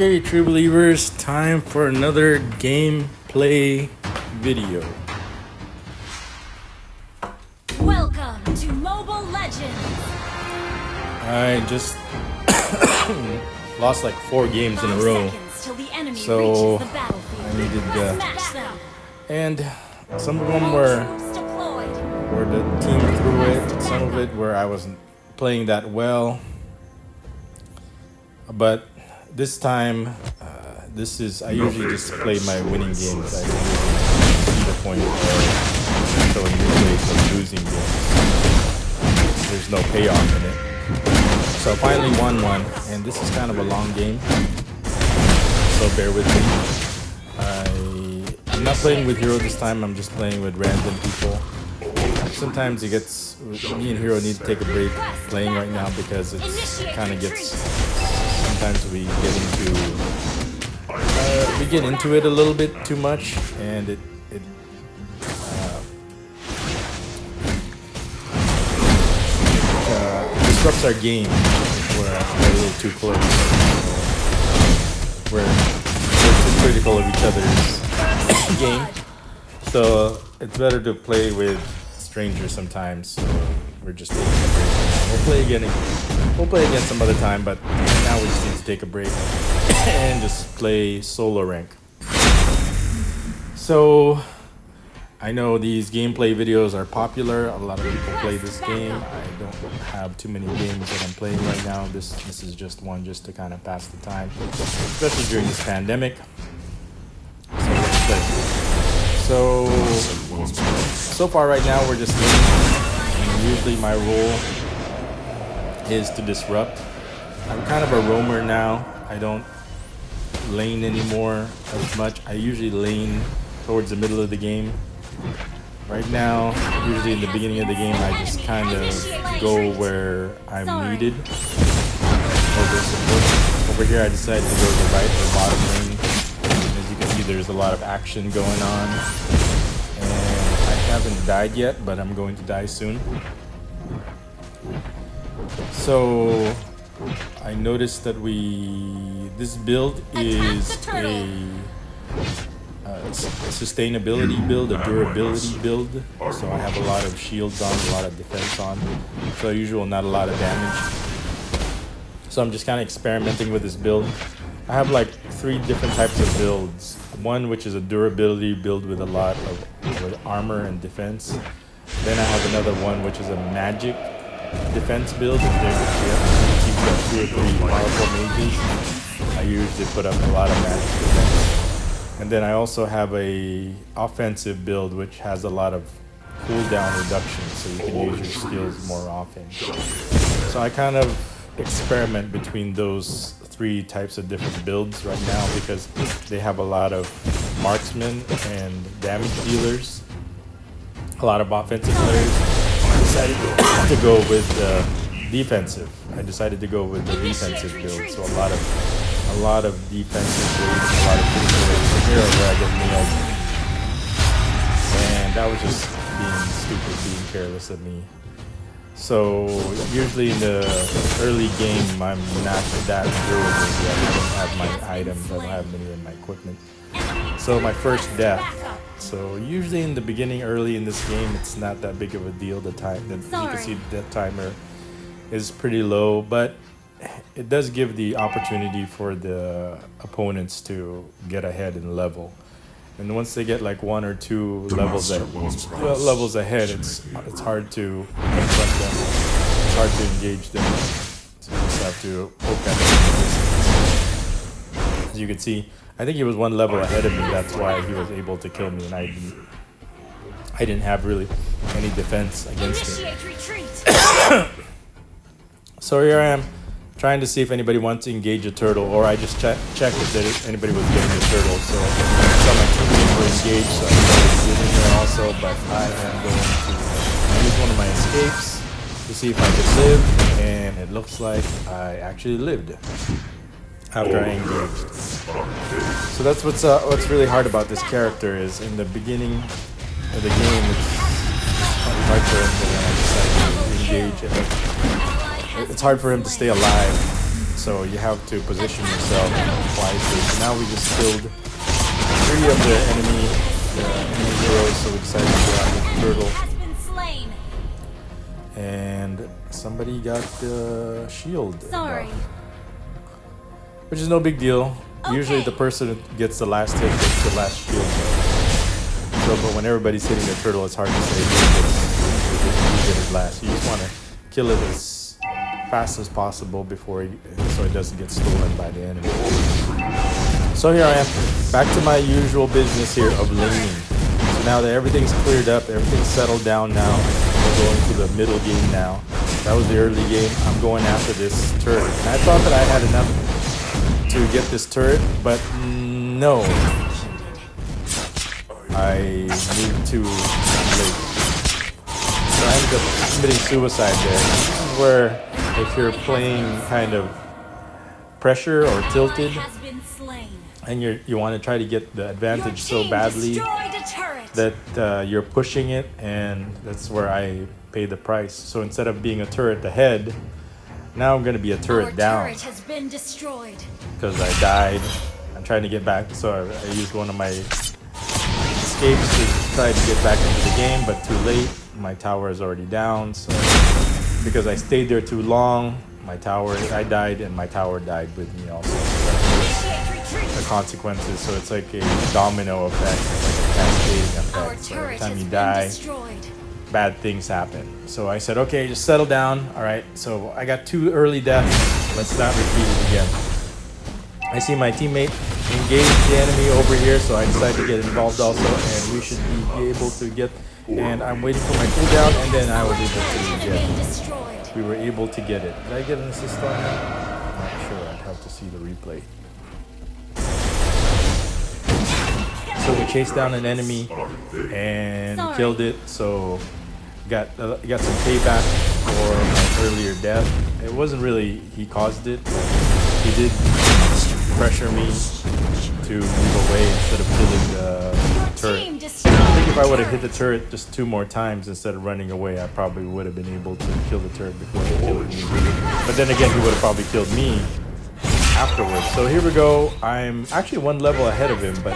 Okay, true believers, time for another gameplay video. Welcome to Mobile Legends. I just lost like 4 games in a row, so I needed and some of them were the team threw it, some of it where I wasn't playing that well, but this time I usually just play my winning games. I don't really see the point of showing replays of losing games. There's no payoff in it. So I finally won one, and this is kind of a long game, so bear with me. I'm not playing with Hero this time, I'm just playing with random people. Sometimes me and Hero need to take a break playing right now because sometimes we get into it a little bit too much, and it disrupts our game if we're a little too close. We're too critical of each other's game, so it's better to play with strangers sometimes. So we're just taking a break. We'll play again some other time, but now we just need to take a break and just play solo rank. So I know these gameplay videos are popular. A lot of people play this game. I don't have too many games that I'm playing right now. This is just one just to kind of pass the time, especially during this pandemic. So let's play. So far right now we're just learning. And usually my role is to disrupt. I'm kind of a roamer now. I don't lane anymore as much. I usually lane towards the middle of the game. Right now, usually in the beginning of the game, I just kind of go where I'm needed. Over here, I decided to go to the right or bottom lane. As you can see, there's a lot of action going on. And I haven't died yet, but I'm going to die soon. So I noticed that this build is a sustainability build, a durability build. So I have a lot of shields on, a lot of defense on. So usual, not a lot of damage. So I'm just kind of experimenting with this build. I have like 3 different types of builds. One which is a durability build with a lot of armor and defense. Then I have another one which is a magic defense build. If you've got 2 or 3 powerful mages, I usually put up a lot of magic defense. And then I also have a offensive build which has a lot of cooldown reduction, so you can use your skills more often. So I kind of experiment between those 3 types of different builds right now because they have a lot of marksmen and damage dealers, a lot of offensive players. I decided to go with defensive. I decided to go with the defensive build, so a lot of defensive builds, a lot of situations here where I get nailed, and that was just being stupid, being careless of me. So usually in the early game, I'm not that durable yet. I don't have my items, I don't have many of my equipment. So my first death. So usually in the beginning, early in this game, it's not that big of a deal. You can see the death timer is pretty low, but it does give the opportunity for the opponents to get ahead in level. And once they get like 1 or 2 levels ahead, it's hard to confront them. It's hard to engage them. So you just have to poke at them. As you can see, I think he was 1 level ahead of me. That's why he was able to kill me, and I didn't have really any defense against him. So here I am, trying to see if anybody wants to engage a turtle, or I just checked if anybody was getting a turtle. So I saw my teammates were engaged, so I started getting there also, but I am going to use one of my escapes to see if I could live, and it looks like I actually lived after I engaged. So that's what's really hard about this character is in the beginning of the game, it's hard for him to engage. It's hard for him to stay alive. So you have to position yourself wisely. So now we just killed 3 of the enemy heroes, so we decided to go out with the turtle. Has been slain. And somebody got the shield Sorry. buff, which is no big deal. Usually Okay. the person who gets the last hit gets the last shield buff. So, but when everybody's hitting the turtle, it's hard to say who gets it last. You just want to kill it as fast as possible before so it doesn't get stolen by the enemy. So here I am, back to my usual business here of laning. So now that everything's cleared up, everything's settled down now, we're going to the middle game now. That was the early game. I'm going after this turret. And I thought that I had enough to get this turret, but no. I moved too late. So I ended up committing suicide there. This is where if you're playing kind of pressure or tilted, Has been slain. and you want to try to get the Your advantage so team badly destroyed a turret. that you're pushing it, and that's where I pay the price. So instead of being a turret ahead, now I'm going to be a turret Our down turret has been destroyed. because I died. I'm trying to get back, so I used one of my escapes to try to get back into the game, but too late. My tower is already down, so because I stayed there too long, I died, and my tower died with me also. Initiate retreat. The consequences, so it's like a domino effect, it's like a cascading Our effect. So every turret time has you been die, destroyed. bad things happen. So I said, okay, just settle down. All right, so I got 2 early deaths. Let's not repeat it again. I see my teammate engage the enemy over here, so I decided to get involved also, and we should be able to get, and I'm waiting for my cooldown, and then I was able to Has get, been destroyed. we were able to get it. Did I get an assist on that? I'm not sure, I'd have to see the replay. So we chased down an enemy and Sorry. killed it. So got some payback for my earlier death. It wasn't really he caused it, but he did pressure me to move away instead of killing the turret. Team destroyed. I think if I would have hit the turret just 2 more times instead of running away, I probably would have been able to kill the turret before he killed me. But then again, he would have probably killed me afterwards. So here we go. I'm actually 1 level ahead of him, but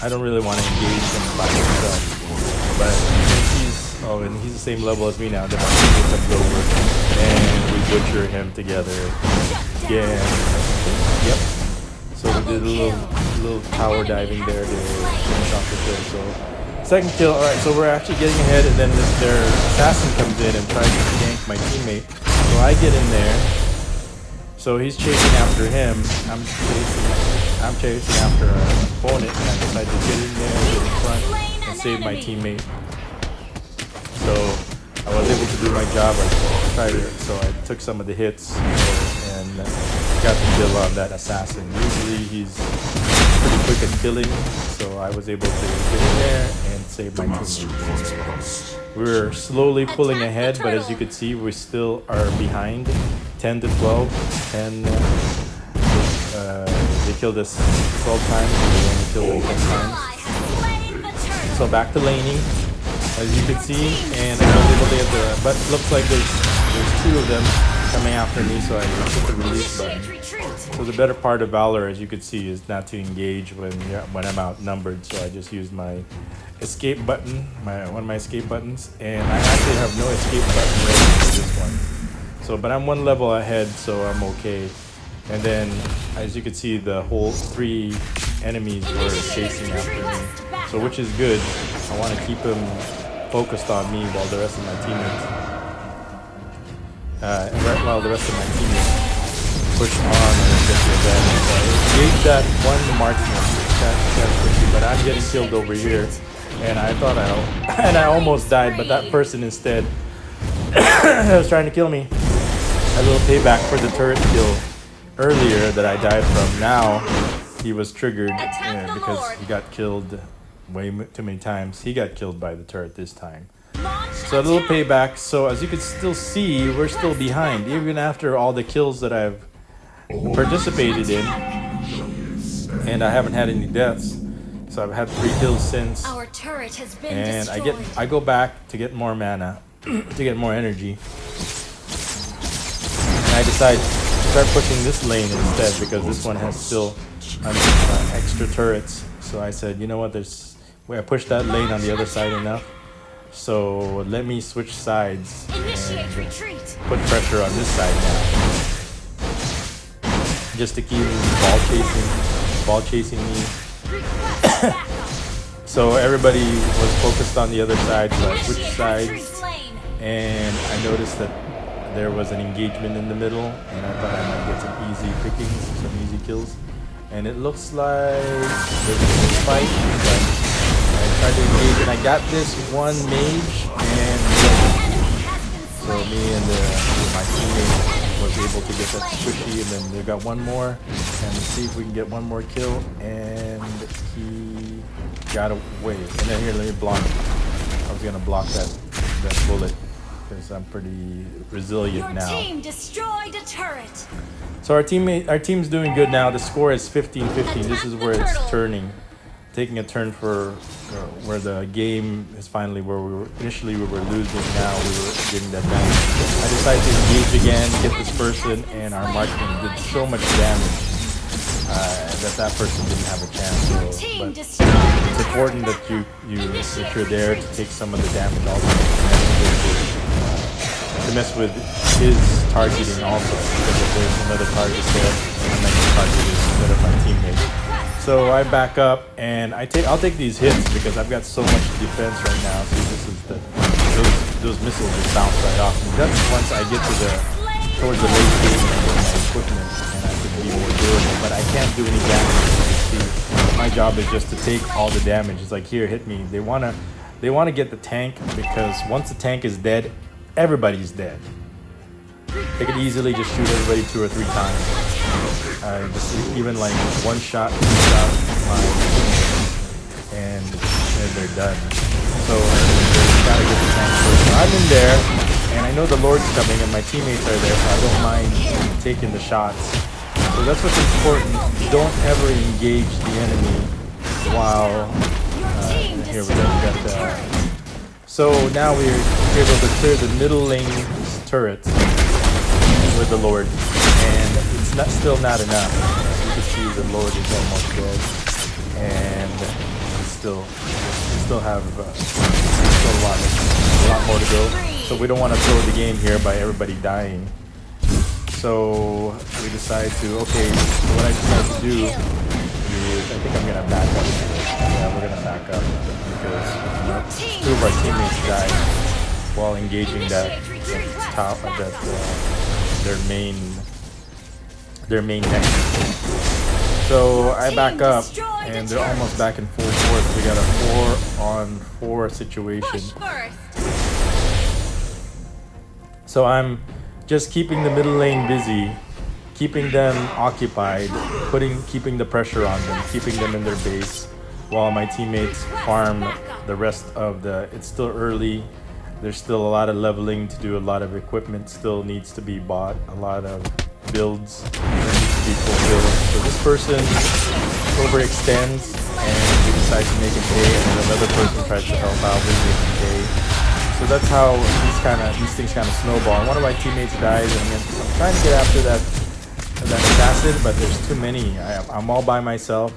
I don't really want to engage him by himself. But since he's the same level as me now, then my teammate comes over and we butcher him together. Yeah. Yep. So we did a little tower diving there to finish off the kill. So second kill. All right. So we're actually getting ahead, and then their assassin comes in and tries to gank my teammate. So I get in there. So he's chasing after him. I'm chasing after an opponent, and I decided to get in there, get in front, and save my teammate. So I was able to do my job. So I took some of the hits and got the kill on that assassin. Usually he's pretty quick at killing, so I was able to get in there and save my teammate. We're slowly pulling ahead, but as you can see, we still are behind, 10 to 12, and they killed us 12 times, and we only killed them 10 times. Ally has slain the turtle. So back to laning, as you can see, and I was able to get the, but looks like there's 2 of them coming after me, so I hit the release button. Initiate retreat. So the better part of Valor, as you can see, is not to engage when I'm outnumbered, so I just used my escape button, one of my escape buttons, and I actually have no escape button ready for this one. So, but I'm 1 level ahead, so I'm okay. And then, as you can see, the whole 3 enemies were chasing after me. So, which is good. I want to keep them focused on me while the rest of my teammates, while the rest of my teammates push on and get the advantage. So I engaged that 1 marksman. That's tricky, but I'm getting killed over here. And I thought I almost died, but that person instead was trying to kill me. A little payback for the turret kill earlier that I died from. Now he was triggered because he got killed way too many times. He got killed by the turret this time. So a little payback. So as you can still see, we're still behind, even after all the kills that I've participated in, and I haven't had any deaths. So I've had 3 kills since, Our turret has been and destroyed. I go back to get more mana, to get more energy. And I decide start pushing this lane instead because this one has still extra turrets. So I said, you know what? I pushed that lane on the other side enough. So let me switch sides Initiate and retreat. put pressure on this side now, just to keep ball chasing me. Request backup. So everybody was focused on the other side, so I switched Initiate retreat sides, lane. and I noticed that there was an engagement in the middle, and I thought I might get some easy pickings, some easy kills. And it looks like there's a fist fight, but I tried to engage, and I got this one mage, and so me and my teammate was able to get that squishy, and then they got one more, and let's see if we can get one more kill, and he got away. And then here, let me block. I was gonna block that bullet because I'm pretty resilient Your now. team destroyed a turret. So our team's doing good now. The score is 15-15. This is where it's turning, taking a turn for where the game is finally where initially we were losing. Now we were getting that damage. I decided to engage again, get this person, and our marksman did so much damage that person didn't have a chance. Your So, team but destroyed a it's important that you're there to take some of the damage also. To mess with his targeting also, because if there's another target there, I'm not gonna target it instead of my teammate. So I back up and I'll take these hits because I've got so much defense right now. See, this is those missiles just bounce right off me. That's once I get towards the late game and I get my equipment and I can be more durable. But I can't do any damage. See, my job is just to take all the damage. It's like, here, hit me. They wanna get the tank because once the tank is dead, everybody's dead. They could easily just shoot everybody 2 or 3 times. Just even like one shot, and they're done. So gotta get the tank first. So I'm in there, and I know the Lord's coming, and my teammates are there, so I don't mind taking the shots. So that's what's important. Don't ever engage the enemy while here we go. We got the. So now we're able to clear the middle lane turrets with the Lord, and it's still not enough. You can see the Lord is almost dead, and we still have still a lot more to go. So we don't want to throw the game here by everybody dying. So we decide to, okay, what I decide to do is, I think I'm gonna back up. Yeah, we're gonna back up because 2 of our teammates died while engaging their main nexus. So I back up, and they're almost back in full force. We got a 4-on-4 situation. So I'm just keeping the middle lane busy, keeping them occupied, keeping the pressure on them, keeping them in their base, while my teammates farm the rest of the. It's still early. There's still a lot of leveling to do. A lot of equipment still needs to be bought. A lot of builds that need to be fulfilled. So this person overextends, and we decide to make him pay, and then another person tries to help out. We make him pay. So that's how these things kind of snowball. And one of my teammates dies, and I'm trying to get after that assassin, but there's too many. I'm all by myself.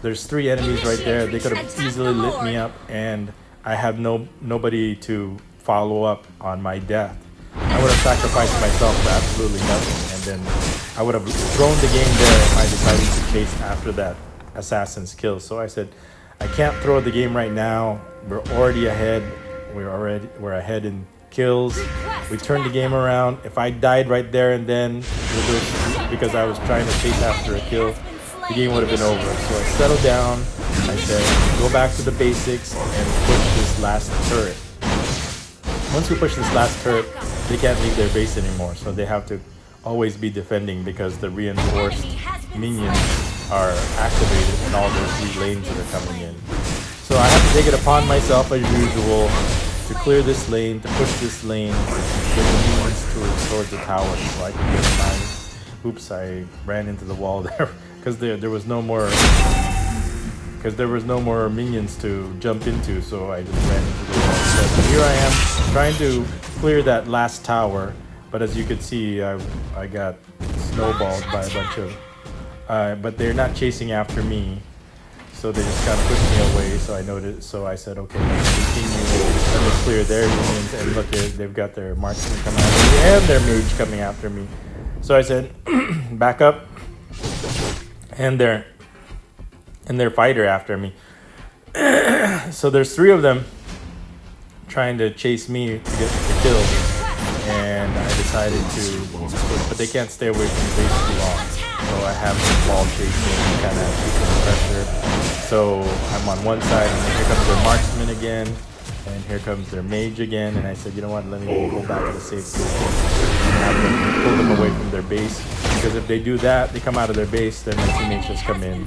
There's 3 enemies right there. They could have easily lit me up, and I have nobody to follow up on my death. I would have sacrificed myself for absolutely nothing, and then I would have thrown the game there if I decided to chase after that assassin's kill. So I said, I can't throw the game right now. We're already ahead. We're ahead in kills. We turned the game around. If I died right there and then because I was trying to chase after a kill, the game would have been over. So I settled down. I said, go back to the basics and push this last turret. Once we push this last turret, they can't leave their base anymore. So they have to always be defending because the reinforced minions are activated in all those 3 lanes that are coming in. So I have to take it upon myself as usual to clear this lane, to push this lane, get the minions towards the tower so I can get mine. Oops, I ran into the wall there because there was no more minions to jump into, so I just ran into the wall. So here I am trying to clear that last tower, but as you can see, I got snowballed by a bunch of, but they're not chasing after me. So they just kind of pushed me away. So I noticed. So I said, okay, let's continue. Let me clear their unions. And look, they've got their marksman coming after me and their mage coming after me. So I said, back up, and their fighter after me. So there's 3 of them trying to chase me to get the kill, and I decided to, but they can't stay away from the base too long. So I have them ball chasing, kind of keeping the pressure. So I'm on one side, and then here comes their marksman again, and here comes their mage again. And I said, you know what? Let me go back to the safe distance and have them pull them away from their base. Because if they do that, they come out of their base, then my teammates just come in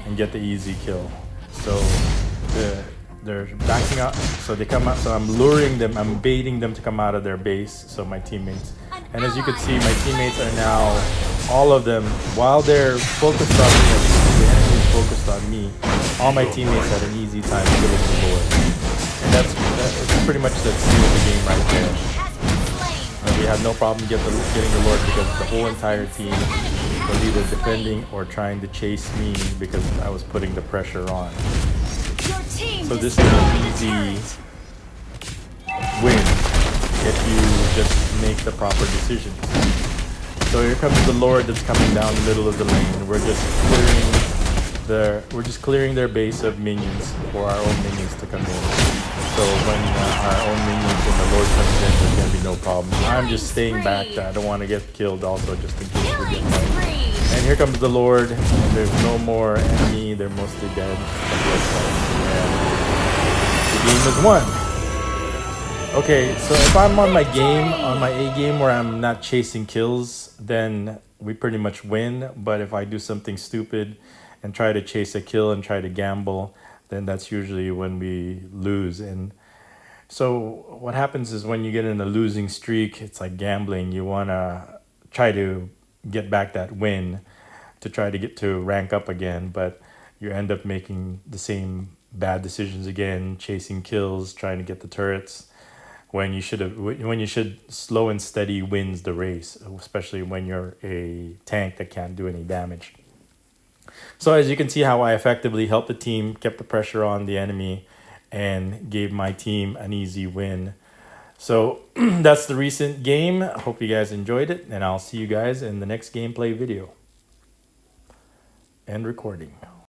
and get the easy kill. So they're backing up. So they come out. So I'm luring them. I'm baiting them to come out of their base. So my teammates. And as you can see, my teammates are now, all of them, while they're focused on me, the enemy is focused on me, all my teammates had an easy time killing the Lord. And that's pretty much the seal of the game right there. We had no problem getting the Lord because the whole entire team was either defending or trying to chase me because I was putting the pressure on. So this is an easy win if you just make the proper decisions. So here comes the Lord that's coming down the middle of the lane. We're just clearing their base of minions for our own minions to come in. So when our own minions and the Lord comes in, there's gonna be no problem. I'm just staying back. I don't want to get killed also, just in case we get fight. And here comes the Lord. And there's no more enemy. They're mostly dead. And the game is won. Okay, so if I'm on my game, on my A game where I'm not chasing kills, then we pretty much win. But if I do something stupid and try to chase a kill and try to gamble, then that's usually when we lose. And so what happens is when you get in a losing streak, it's like gambling. You want to try to get back that win to try to get to rank up again, but you end up making the same bad decisions again, chasing kills, trying to get the turrets, when you should slow and steady wins the race, especially when you're a tank that can't do any damage. So as you can see how I effectively helped the team, kept the pressure on the enemy, and gave my team an easy win. So that's the recent game. I hope you guys enjoyed it, and I'll see you guys in the next gameplay video. End recording.